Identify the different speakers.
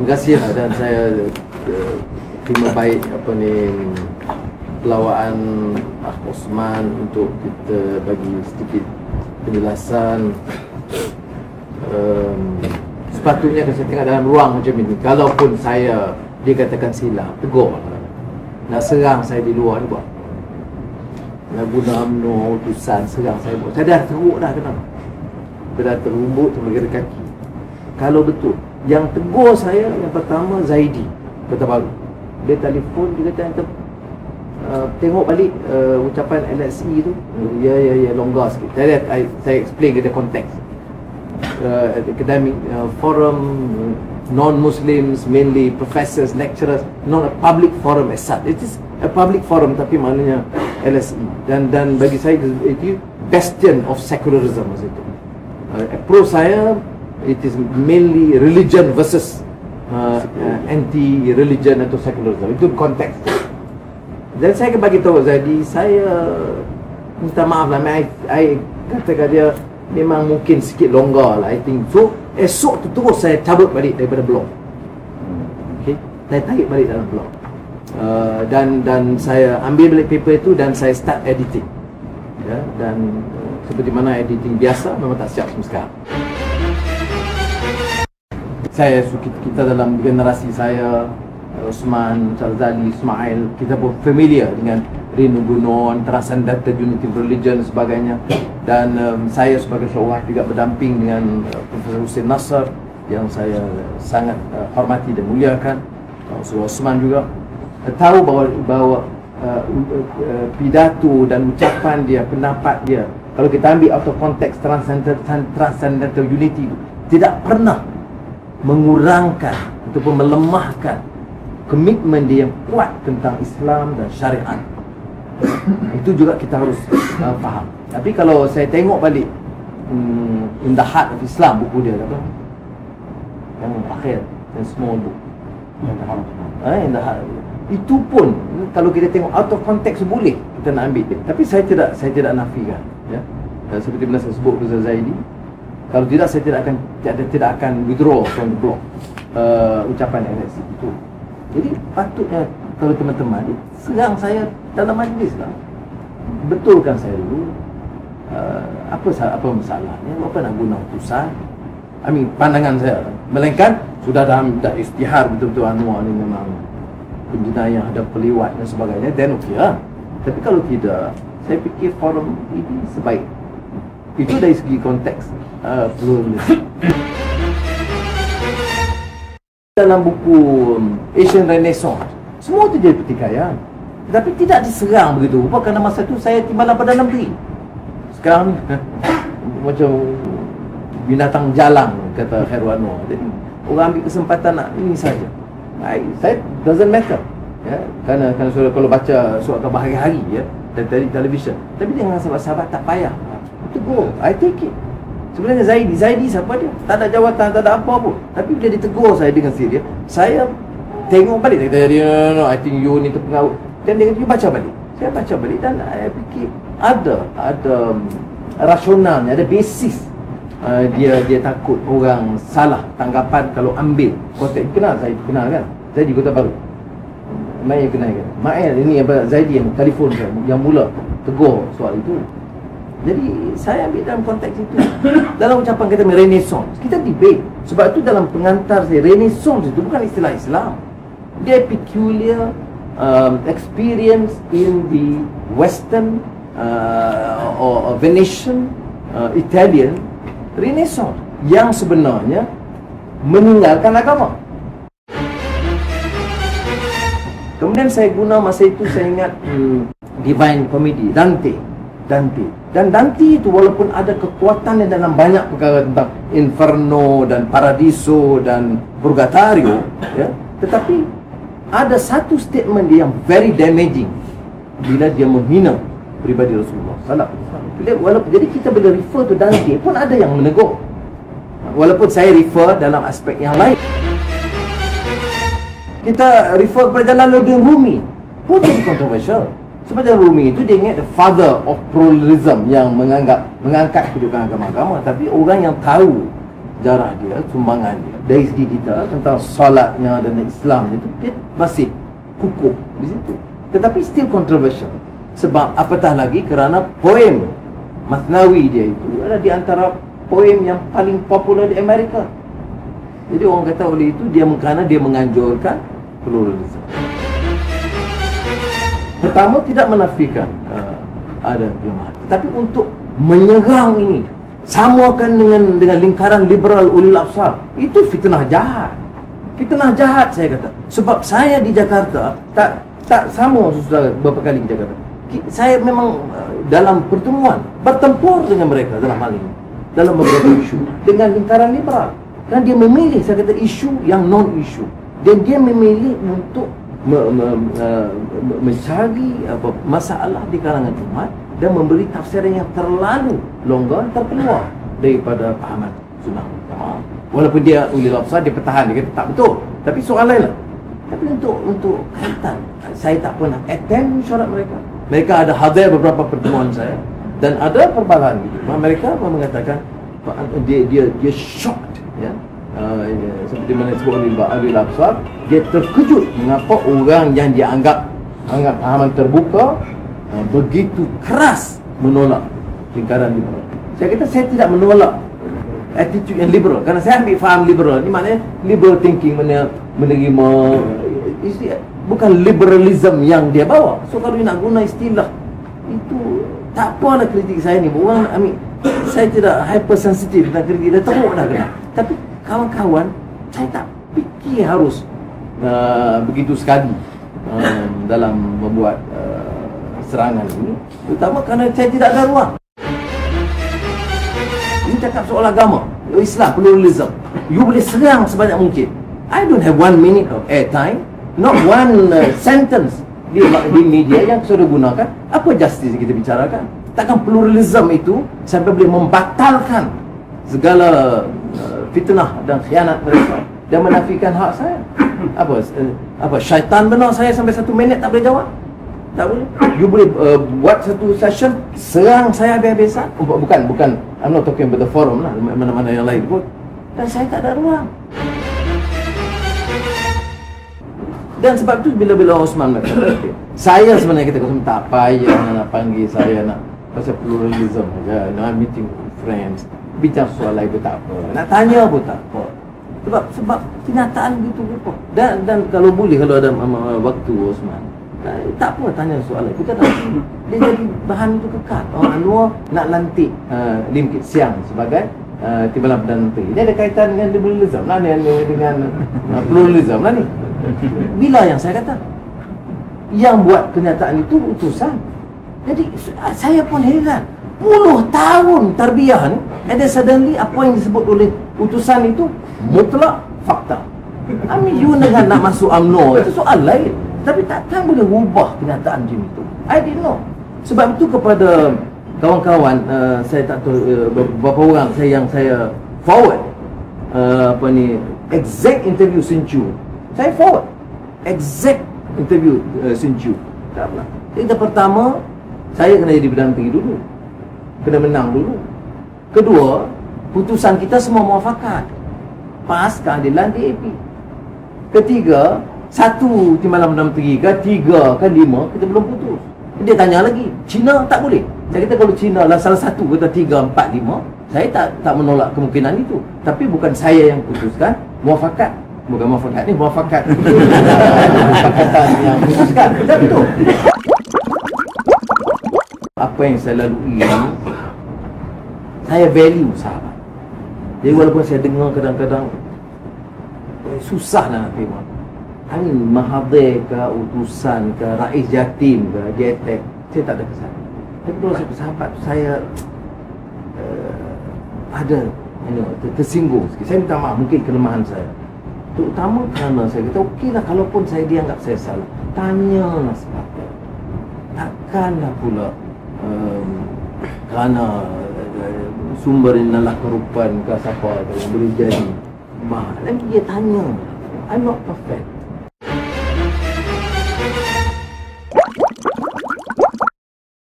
Speaker 1: Terima kasih lah, dan saya terima baik pelawaan Pak Osman untuk kita bagi sedikit penjelasan. Sepatutnya kalau saya tengok dalam ruang macam ini, kalaupun saya dikatakan silap, tegur lah. Nak serang saya di luar ni buat, nak guna UMNO, utusan serang saya buat, saya dah teruk dah, kenapa? Saya dah terumbut sampai kaki. Kalau betul, yang tegur saya yang pertama Zaidi, Kota Baru. Dia telefon, dia kata tengok balik ucapan LSE tu, ya longgar sikit. Saya explain kita konteks. Academic forum, non-Muslims, mainly professors, lecturers, not a public forum as such. It is a public forum tapi maknanya LSE. Dan bagi saya itu bastion of secularism masa itu. Approach saya, it is mainly religion versus anti-religion atau secularism. Itu konteks. Dan saya bagi tahu Zaidi, saya minta maaf lah, I katakan dia memang mungkin sikit longgar lah, I think. So esok tu terus saya cabut balik daripada blog. Okay, saya tarik balik dalam blog. Dan saya ambil balik paper itu dan saya start editing. Ya, dan seperti mana editing biasa, memang tak siap semua sekarang. Kita dalam generasi saya, Osman, Sarzali, Ismail, kita pun familiar dengan Rinu Gunon, Transcendental Unity Religion dan sebagainya. Dan saya sebagai seorang juga berdamping dengan Profesor Hussein Nasr yang saya sangat hormati dan muliakan. Profesor Osman juga tahu bahawa pidato dan ucapan dia, pendapat dia, kalau kita ambil out of context, Transcendental Unity tidak pernah mengurangkan ataupun melemahkan komitmen dia yang kuat tentang Islam dan syariat. Itu juga kita harus faham. Tapi kalau saya tengok balik In the Heart of Islam, buku dia kata, yang akhir, yang small book, In the Heart, itu pun kalau kita tengok out of context boleh kita nak ambil dia. Tapi saya tidak nafikan, ya. Seperti mana saya sebut Ustaz Zaidi, kalau tidak saya tidak akan withdraw from the blog ucapan LSE itu. Jadi patutnya kalau teman-teman serang saya dalam majlis lah, betulkan saya dulu. Apa masalahnya? Apa nak guna utusan? Pandangan saya. Melainkan sudah dah istihar betul-betul Anwar ni memang penjenayah, ada peliwat dan sebagainya, then okey lah. Tapi kalau tidak, saya fikir forum ini sebaik. Itu dari segi konteks pluralism. Dalam buku Asian Renaissance, semua tu jadi pertikaian, tetapi tidak diserang begitu rupa, kerana masa tu saya timbalan Perdana Menteri. Sekarang macam binatang jalang, kata Khairul Anwar. Jadi orang ambil kesempatan nak ini saja. Saya doesn't matter, ya, kerana kalau baca surat khabar hari-hari, ya, dari televisyen. Tapi dengan sahabat-sahabat tak payah, itu go, I take it. Sebenarnya Zaidi siapa dia? Tak ada jawatan, tak ada apa pun. Tapi bila ditegur saya dengan serius, saya tengok balik. Dia kata, no, I think you ni terpengaruh. Dan dia kata, you baca balik. Saya baca balik dan saya fikir ada rasionalnya, ada basis. Dia takut orang salah tanggapan kalau ambil konteks. Kenal Zaidi, kenal kan? Zaidi Kota Baru. Mail kenal kan? Mail ini Zaidi yang telefon saya, yang mula tegur soal itu. Jadi saya ambil dalam konteks itu. Dalam ucapan kita Renaissance, kita debate. Sebab itu dalam pengantar saya, Renaissance itu bukan istilah Islam. Dia peculiar experience in the Western or Venetian, Italian Renaissance yang sebenarnya meninggalkan agama. Kemudian saya guna masa itu, saya ingat Divine Comedy, Dante. Dan Dante itu walaupun ada kekuatan dalam banyak perkara tentang Inferno dan Paradiso dan Purgatorio, ya, tetapi ada satu statement dia yang very damaging bila dia menghina pribadi Rasulullah SAW. Jadi kita bila refer to Dante pun ada yang menegur, walaupun saya refer dalam aspek yang lain. Kita refer kepada Jalaluddin Rumi pun jadi kontroversial. Sebab Rumi itu dia ingat the father of pluralism, yang mengangkat kedudukan agama-agama. Tapi orang yang tahu sejarah dia, sumbangan dia dari segi kita tentang solatnya dan Islam itu, dia masih kukuh di situ. Tetapi still controversial. Sebab apatah lagi kerana poem Masnawi dia itu adalah di antara poem yang paling popular di Amerika. Jadi orang kata oleh itu kerana dia menganjurkan pluralisme. Pertama, tidak menafikan ada kelemahan, tetapi untuk menyerang ini, samakan dengan lingkaran liberal ulil absar, itu fitnah jahat. Fitnah jahat, saya kata. Sebab saya di Jakarta tak sama, saudara, beberapa kali di Jakarta. Saya memang dalam pertemuan bertempur dengan mereka dalam hal ini, dalam beberapa isu dengan lingkaran liberal. Dan dia memilih, saya kata, isu yang non-isu, dan dia memilih untuk mencari masalah di kalangan umat dan memberi tafsiran yang terlalu longgar, terkeluar daripada pahaman sunnah. Walaupun dia ulil absar, dia pertahan, dia kata tak betul, tapi soal lain lah. Tapi untuk kaitan, saya tak pernah attend syarat mereka. Mereka ada hadir beberapa pertemuan saya, dan ada perbalahan gitu. Mereka mengatakan dia shocked, ya. Seperti mana disebut oleh Ulil Absar, dia terkejut mengapa orang yang dia anggap pahaman terbuka begitu keras menolak lingkaran liberal. Saya kata saya tidak menolak attitude yang liberal, kerana saya ambil faham liberal ni maknanya liberal thinking, menerima bukan liberalism yang dia bawa. So kalau dia nak guna istilah itu, tak apalah kritik saya ni. Orang ambil, saya tidak hypersensitif dengan kritik, dah teruk dah kena. Tapi kawan-kawan, saya tak fikir harus begitu sekali dalam membuat serangan ini, terutama kerana saya tidak ada ruang. Ini cakap soal agama, Islam, pluralism, you boleh serang sebanyak mungkin. I don't have 1 minute of airtime, not one sentence di media yang sudah gunakan. Apa justice kita bicarakan? Takkan pluralism itu sampai boleh membatalkan segala fitnah dan khianat mereka dan menafikan hak saya? Apa syaitan benar saya sampai 1 minit tak boleh jawab? Tak boleh. You boleh buat satu session serang saya habis-habisan. Bukan I'm not talking about the forum lah, mana-mana yang lain pun. Dan saya tak ada ruang. Dan sebab itu bila Osman kata, saya sebenarnya kata tak payah nak panggil saya nak pasal pluralism saja, nak meeting friends, bincang soal lain pun tak apa, nak tanya pun tak apa. Sebab kenyataan gitu rupa. Dan kalau boleh, kalau ada waktu Osman, tak apa tanya soal lain. Kita dia jadi bahan itu kekal. Anwar nak lantik Lim Kit Siang sebagai Timbalan Perdana Menteri. Dia ada kaitan dengan liberalism lah, dengan pluralism lah ni. Bila yang saya kata, yang buat kenyataan itu utusan. Jadi saya pun heran, puluh tahun tarbiyah ni, and then suddenly apa yang disebut oleh utusan itu mutlak fakta. You dengan nak masuk UMNO itu soal lain, tapi takkan boleh ubah kenyataan macam itu. I didn't know. Sebab itu kepada kawan-kawan, saya tak tahu berapa orang yang saya forward exact interview Sinchu. Saya forward exact interview Sinchu. Tak pernah. Kita pertama, saya kena jadi Perdana Menteri dulu, kena menang dulu. Kedua, putusan kita semua muafakat, PAS, keadilan, DAP. Ketiga, 1 Timbalan Perdana Menteri ke 3 ke 5, kita belum putus. Dia tanya lagi, Cina tak boleh. Saya kata kalau Cina lah salah satu, kata 3, 4, 5, saya tak menolak kemungkinan itu. Tapi bukan saya yang putuskan, muafakat. Bukan muafakat ni, muafakat mufakatan yang putuskan. Tak betul. Apa yang saya lalui ini, saya value sahabat. Jadi walaupun saya dengar kadang-kadang susah nak terima, mahathir ke, utusan ke, Rais Jatim ke, JTEC, saya tak ada kesan. Tapi kalau saya sahabat, saya ada tersinggung sikit. Saya minta maaf, mungkin kelemahan saya, terutama kerana saya kata okeylah, kalaupun saya dianggap saya salah, tanyalah sebabnya. Takkanlah pula kerana sumber ini adalah kerupan ke siapa yang boleh jadi. Lagi dia tanya, I'm not perfect.